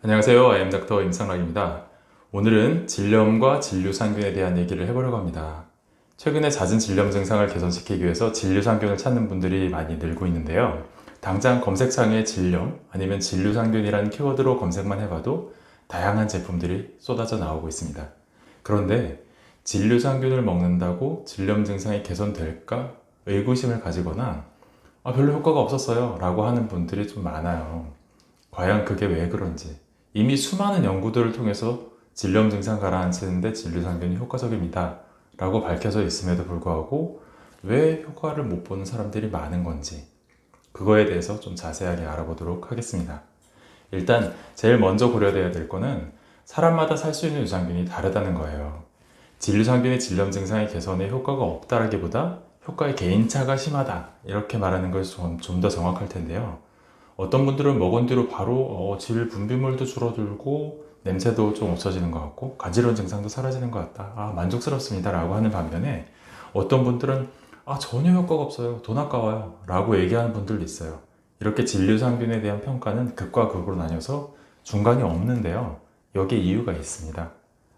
안녕하세요. I am 닥터 임상락입니다. 오늘은 질염과 진류상균에 대한 얘기를 해보려고 합니다. 최근에 잦은 질염 증상을 개선시키기 위해서 진류상균을 찾는 분들이 많이 늘고 있는데요. 당장 검색창에 질염 아니면 진류상균이라는 키워드로 검색만 해봐도 다양한 제품들이 쏟아져 나오고 있습니다. 그런데 진류상균을 먹는다고 질염 증상이 개선될까? 의구심을 가지거나 별로 효과가 없었어요 라고 하는 분들이 좀 많아요. 과연 그게 왜 그런지. 이미 수많은 연구들을 통해서 질염 증상 가라앉히는데 진류상균이 효과적입니다 라고 밝혀져 있음에도 불구하고 왜 효과를 못 보는 사람들이 많은 건지, 그거에 대해서 좀 자세하게 알아보도록 하겠습니다. 일단 제일 먼저 고려돼야 될 거는 사람마다 살 수 있는 유산균이 다르다는 거예요. 진류상균의 질염 증상의 개선에 효과가 없다라기보다 효과의 개인차가 심하다 이렇게 말하는 것이 좀 더 정확할 텐데요. 어떤 분들은 먹은 뒤로 바로 질 분비물도 줄어들고 냄새도 좀 없어지는 것 같고 가지런 증상도 사라지는 것 같다. 만족스럽습니다 라고 하는 반면에 어떤 분들은 전혀 효과가 없어요. 돈 아까워요 라고 얘기하는 분들도 있어요. 이렇게 진류상균에 대한 평가는 극과 극으로 나뉘어서 중간이 없는데요. 여기에 이유가 있습니다.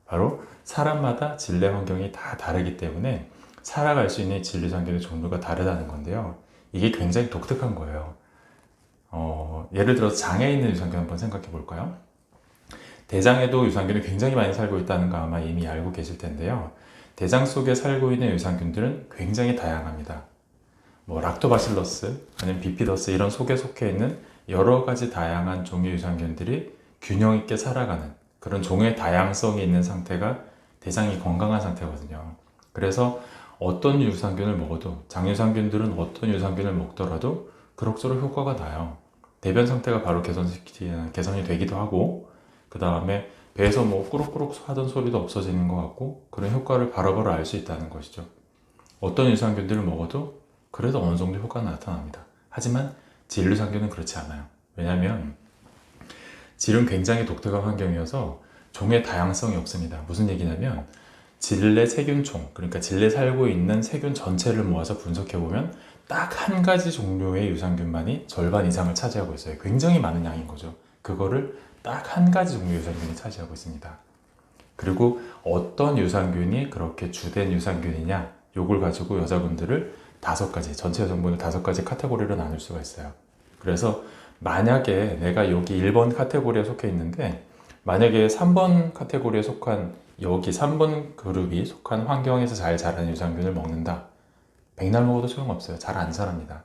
바로 사람마다 질내 환경이 다 다르기 때문에 살아갈 수 있는 진류상균의 종류가 다르다는 건데요. 이게 굉장히 독특한 거예요. 예를 들어서 장에 있는 유산균 한번 생각해 볼까요? 대장에도 유산균이 굉장히 많이 살고 있다는 거 아마 이미 알고 계실 텐데요. 대장 속에 살고 있는 유산균들은 굉장히 다양합니다. 락토바실러스, 아니면 비피더스 이런 속에 속해 있는 여러 가지 다양한 종의 유산균들이 균형 있게 살아가는 그런 종의 다양성이 있는 상태가 대장이 건강한 상태거든요. 그래서 어떤 유산균을 먹어도, 장유산균들은 어떤 유산균을 먹더라도 그럭저럭 효과가 나요. 대변 상태가 바로 개선이 되기도 하고, 그 다음에 배에서 꾸룩꾸룩 하던 소리도 없어지는 것 같고, 그런 효과를 바로바로 알 수 있다는 것이죠. 어떤 유산균들을 먹어도 그래도 어느 정도 효과가 나타납니다. 하지만 진류상균은 그렇지 않아요. 왜냐하면 질은 굉장히 독특한 환경이어서 종의 다양성이 없습니다. 무슨 얘기냐면 질내 세균총, 그러니까 질내 살고 있는 세균 전체를 모아서 분석해보면 딱 한 가지 종류의 유산균만이 절반 이상을 차지하고 있어요. 굉장히 많은 양인 거죠. 그거를 딱 한 가지 종류의 유산균이 차지하고 있습니다. 그리고 어떤 유산균이 그렇게 주된 유산균이냐, 요걸 가지고 여자분들을 5가지, 전체 여성분을 5가지 카테고리로 나눌 수가 있어요. 그래서 만약에 내가 여기 1번 카테고리에 속해 있는데, 만약에 3번 카테고리에 속한 여기 3번 그룹이 속한 환경에서 잘 자라는 유산균을 먹는다. 백날 먹어도 소용없어요. 잘 안 자랍니다.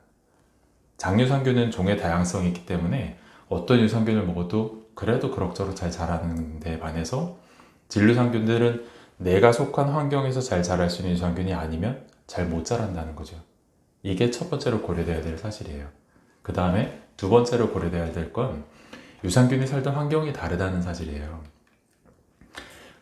장유산균은 종의 다양성이 있기 때문에 어떤 유산균을 먹어도 그래도 그럭저럭 잘 자라는 데 반해서 진류상균들은 내가 속한 환경에서 잘 자랄 수 있는 유산균이 아니면 잘 못 자란다는 거죠. 이게 첫 번째로 고려돼야 될 사실이에요. 그 다음에 두 번째로 고려돼야 될 건 유산균이 살던 환경이 다르다는 사실이에요.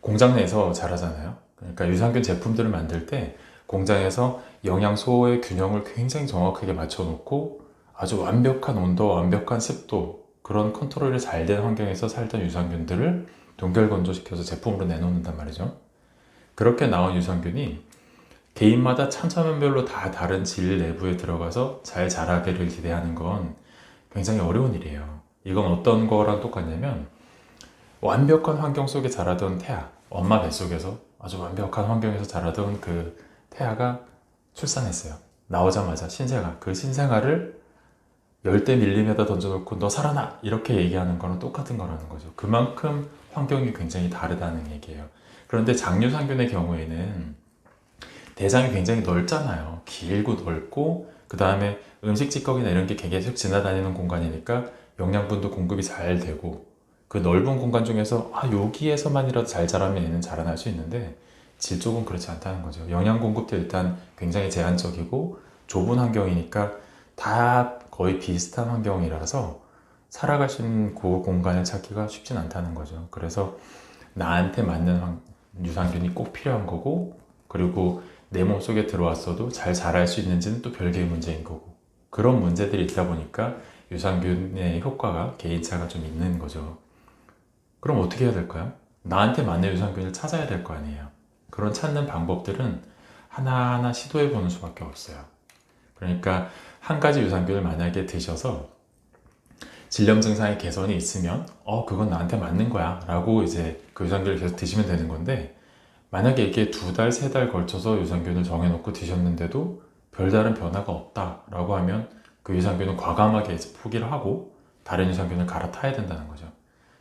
공장 내에서 자라잖아요. 그러니까 유산균 제품들을 만들 때 공장에서 영양소의 균형을 굉장히 정확하게 맞춰놓고 아주 완벽한 온도, 완벽한 습도, 그런 컨트롤이 잘 된 환경에서 살던 유산균들을 동결 건조시켜서 제품으로 내놓는단 말이죠. 그렇게 나온 유산균이 개인마다 천차만별로 다 다른 질 내부에 들어가서 잘 자라기를 기대하는 건 굉장히 어려운 일이에요. 이건 어떤 거랑 똑같냐면 완벽한 환경 속에 자라던 태아, 엄마 뱃속에서 아주 완벽한 환경에서 자라던 그 태아가 출산했어요. 나오자마자 신생아, 그 신생아를 열대 밀림에다 던져놓고 너 살아나! 이렇게 얘기하는 거는 똑같은 거라는 거죠. 그만큼 환경이 굉장히 다르다는 얘기예요. 그런데 장유산균의 경우에는 대장이 굉장히 넓잖아요. 길고 넓고, 그 다음에 음식 찌꺼기나 이런 게 계속 지나다니는 공간이니까 영양분도 공급이 잘 되고, 그 넓은 공간 중에서 여기에서만이라도 잘 자라면 얘는 자라날 수 있는데 질 쪽은 그렇지 않다는 거죠. 영양 공급도 일단 굉장히 제한적이고 좁은 환경이니까 다 거의 비슷한 환경이라서 살아갈 수 있는 그 공간을 찾기가 쉽진 않다는 거죠. 그래서 나한테 맞는 유산균이 꼭 필요한 거고, 그리고 내 몸속에 들어왔어도 잘 자랄 수 있는지는 또 별개의 문제인 거고, 그런 문제들이 있다 보니까 유산균의 효과가 개인차가 좀 있는 거죠. 그럼 어떻게 해야 될까요? 나한테 맞는 유산균을 찾아야 될 거 아니에요. 그런 찾는 방법들은 하나하나 시도해 보는 수밖에 없어요. 그러니까 한 가지 유산균을 만약에 드셔서 질염 증상의 개선이 있으면 그건 나한테 맞는 거야 라고 이제 그 유산균을 계속 드시면 되는 건데, 만약에 이게 2달, 3달 걸쳐서 유산균을 정해놓고 드셨는데도 별다른 변화가 없다라고 하면 그 유산균은 과감하게 이제 포기를 하고 다른 유산균을 갈아타야 된다는 거죠.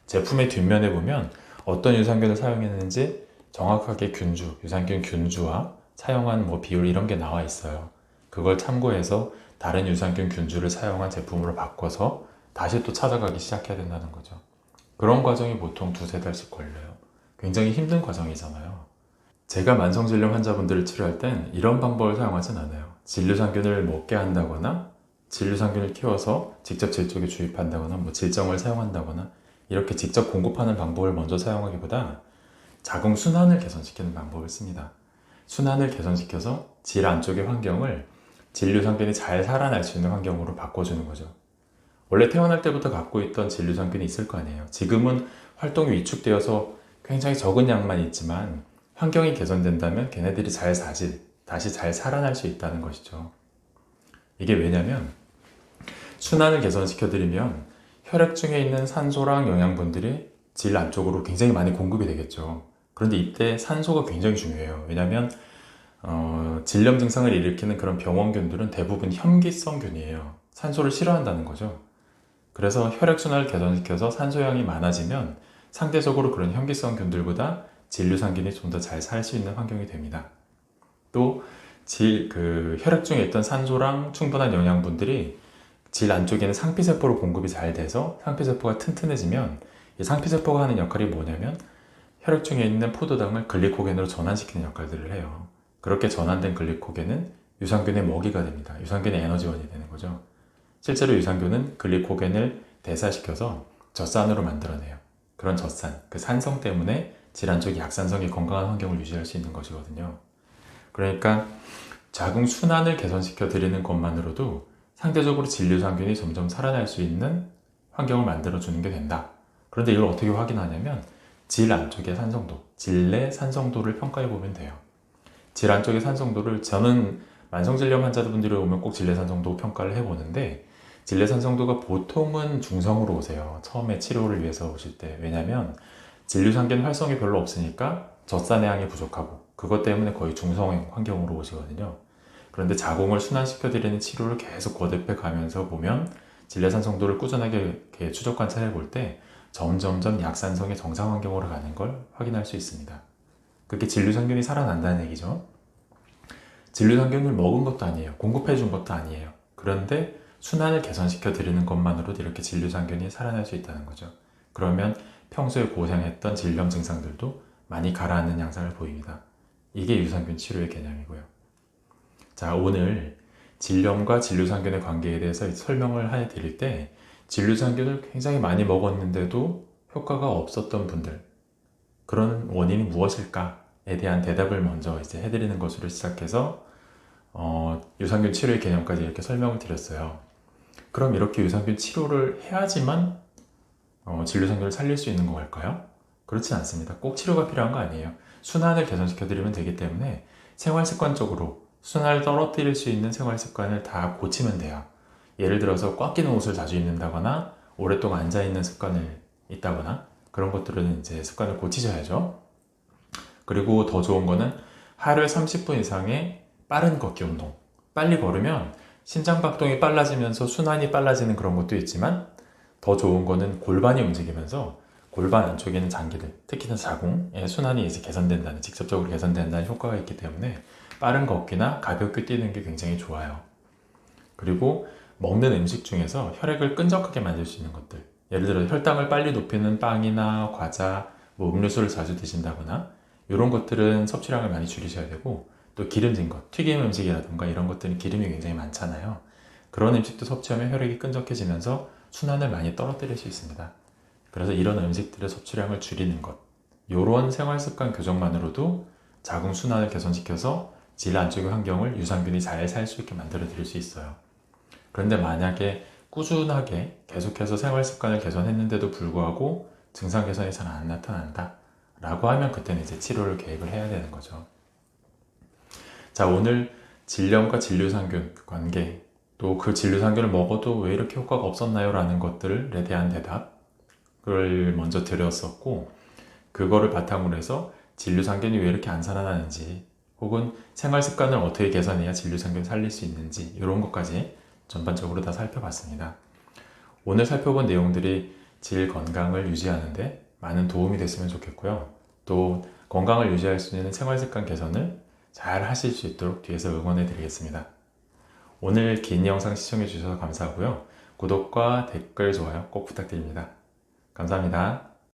제품의 뒷면에 보면 어떤 유산균을 사용했는지 정확하게 균주, 유산균 균주와 사용한 비율 이런 게 나와 있어요. 그걸 참고해서 다른 유산균 균주를 사용한 제품으로 바꿔서 다시 또 찾아가기 시작해야 된다는 거죠. 그런 과정이 보통 2~3달씩 걸려요. 굉장히 힘든 과정이잖아요. 제가 만성질염 환자분들을 치료할 땐 이런 방법을 사용하진 않아요. 진류상균을 먹게 한다거나 진류상균을 키워서 직접 질 쪽에 주입한다거나 질정을 사용한다거나 이렇게 직접 공급하는 방법을 먼저 사용하기보다 자궁 순환을 개선시키는 방법을 씁니다. 순환을 개선시켜서 질 안쪽의 환경을 진류상균이 잘 살아날 수 있는 환경으로 바꿔주는 거죠. 원래 태어날 때부터 갖고 있던 진류상균이 있을 거 아니에요. 지금은 활동이 위축되어서 굉장히 적은 양만 있지만 환경이 개선된다면 걔네들이 다시 잘 살아날 수 있다는 것이죠. 이게 왜냐면 순환을 개선시켜드리면 혈액 중에 있는 산소랑 영양분들이 질 안쪽으로 굉장히 많이 공급이 되겠죠. 그런데 이때 산소가 굉장히 중요해요. 왜냐면 질염 증상을 일으키는 그런 병원균들은 대부분 혐기성균이에요. 산소를 싫어한다는 거죠. 그래서 혈액순환을 개선시켜서 산소량이 많아지면 상대적으로 그런 혐기성균들보다 진류상균이 좀 더 잘 살 수 있는 환경이 됩니다. 또 혈액 중에 있던 산소랑 충분한 영양분들이 질 안쪽에는 상피세포로 공급이 잘 돼서 상피세포가 튼튼해지면 이 상피세포가 하는 역할이 뭐냐면 혈액 중에 있는 포도당을 글리코겐으로 전환시키는 역할들을 해요. 그렇게 전환된 글리코겐은 유산균의 먹이가 됩니다. 유산균의 에너지원이 되는 거죠. 실제로 유산균은 글리코겐을 대사시켜서 젖산으로 만들어내요. 그런 젖산, 그 산성 때문에 질 안쪽의 약산성이 건강한 환경을 유지할 수 있는 것이거든요. 그러니까 자궁 순환을 개선시켜 드리는 것만으로도 상대적으로 진류상균이 점점 살아날 수 있는 환경을 만들어주는 게 된다. 그런데 이걸 어떻게 확인하냐면 질 안쪽의 산성도, 질 내 산성도를 평가해 보면 돼요. 질 안쪽의 산성도를 저는 만성질염 환자분들이 오면 꼭 질 내 산성도 평가를 해보는데 질 내 산성도가 보통은 중성으로 오세요. 처음에 치료를 위해서 오실 때. 왜냐면 진류상균 활성이 별로 없으니까 젖산의 양이 부족하고 그것 때문에 거의 중성 환경으로 오시거든요. 그런데 자궁을 순환시켜드리는 치료를 계속 거듭해 가면서 보면 질내산성도를 꾸준하게 이렇게 추적 관찰해 볼 때 점점점 약산성의 정상 환경으로 가는 걸 확인할 수 있습니다. 그렇게 진류상균이 살아난다는 얘기죠. 진류상균을 먹은 것도 아니에요. 공급해 준 것도 아니에요. 그런데 순환을 개선시켜 드리는 것만으로도 이렇게 진류상균이 살아날 수 있다는 거죠. 그러면 평소에 고생했던 질염 증상들도 많이 가라앉는 양상을 보입니다. 이게 유산균 치료의 개념이고요. 자, 오늘 질염과 진류상균의 관계에 대해서 설명을 해드릴 때 진류상균을 굉장히 많이 먹었는데도 효과가 없었던 분들, 그런 원인이 무엇일까에 대한 대답을 먼저 이제 해드리는 것으로 시작해서 유산균 치료의 개념까지 이렇게 설명을 드렸어요. 그럼 이렇게 유산균 치료를 해야지만 진류상균을 살릴 수 있는 걸까요? 그렇진 않습니다. 꼭 치료가 필요한 거 아니에요. 순환을 개선시켜드리면 되기 때문에 생활습관적으로 순환을 떨어뜨릴 수 있는 생활습관을 다 고치면 돼요. 예를 들어서 꽉 끼는 옷을 자주 입는다거나 오랫동안 앉아있는 습관을 있다거나 그런 것들은 이제 습관을 고치셔야죠. 그리고 더 좋은 거는 하루에 30분 이상의 빠른 걷기 운동. 빨리 걸으면 심장박동이 빨라지면서 순환이 빨라지는 그런 것도 있지만 더 좋은 거는 골반이 움직이면서 골반 안쪽에 있는 장기들, 특히나 자궁의 순환이 이제 직접적으로 개선된다는 효과가 있기 때문에 빠른 걷기나 가볍게 뛰는 게 굉장히 좋아요. 그리고 먹는 음식 중에서 혈액을 끈적하게 만들 수 있는 것들, 예를 들어 혈당을 빨리 높이는 빵이나 과자, 음료수를 자주 드신다거나 이런 것들은 섭취량을 많이 줄이셔야 되고, 또 기름진 것, 튀김 음식이라든가 이런 것들은 기름이 굉장히 많잖아요. 그런 음식도 섭취하면 혈액이 끈적해지면서 순환을 많이 떨어뜨릴 수 있습니다. 그래서 이런 음식들의 섭취량을 줄이는 것, 이런 생활습관 교정만으로도 자궁 순환을 개선시켜서 질 안쪽의 환경을 유산균이 잘 살 수 있게 만들어 드릴 수 있어요. 그런데 만약에 꾸준하게 계속해서 생활습관을 개선했는데도 불구하고 증상 개선이 잘 안 나타난다 라고 하면 그때는 이제 치료를 계획을 해야 되는 거죠. 자, 오늘 질염과 진류상균 관계, 또 그 진료상균을 먹어도 왜 이렇게 효과가 없었나요? 라는 것들에 대한 대답을 먼저 드렸었고, 그거를 바탕으로 해서 진료상균이 왜 이렇게 안 살아나는지, 혹은 생활습관을 어떻게 개선해야 진료상균을 살릴 수 있는지, 이런 것까지 전반적으로 다 살펴봤습니다. 오늘 살펴본 내용들이 질 건강을 유지하는데 많은 도움이 됐으면 좋겠고요. 또 건강을 유지할 수 있는 생활습관 개선을 잘 하실 수 있도록 뒤에서 응원해 드리겠습니다. 오늘 긴 영상 시청해 주셔서 감사하고요. 구독과 댓글, 좋아요 꼭 부탁드립니다. 감사합니다.